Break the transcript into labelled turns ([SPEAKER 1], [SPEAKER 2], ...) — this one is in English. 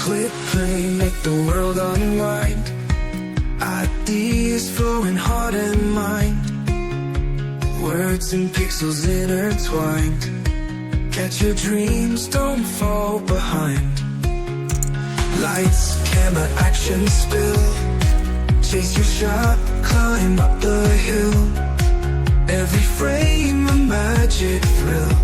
[SPEAKER 1] Click, play, make the world unwind. Ideas flowing heart and mind. Words and pixels intertwined. Catch your dreams, don't fall behind. Lights, camera, action, spill. Chase your shot, climb up the hill. Every frame a magic thrill.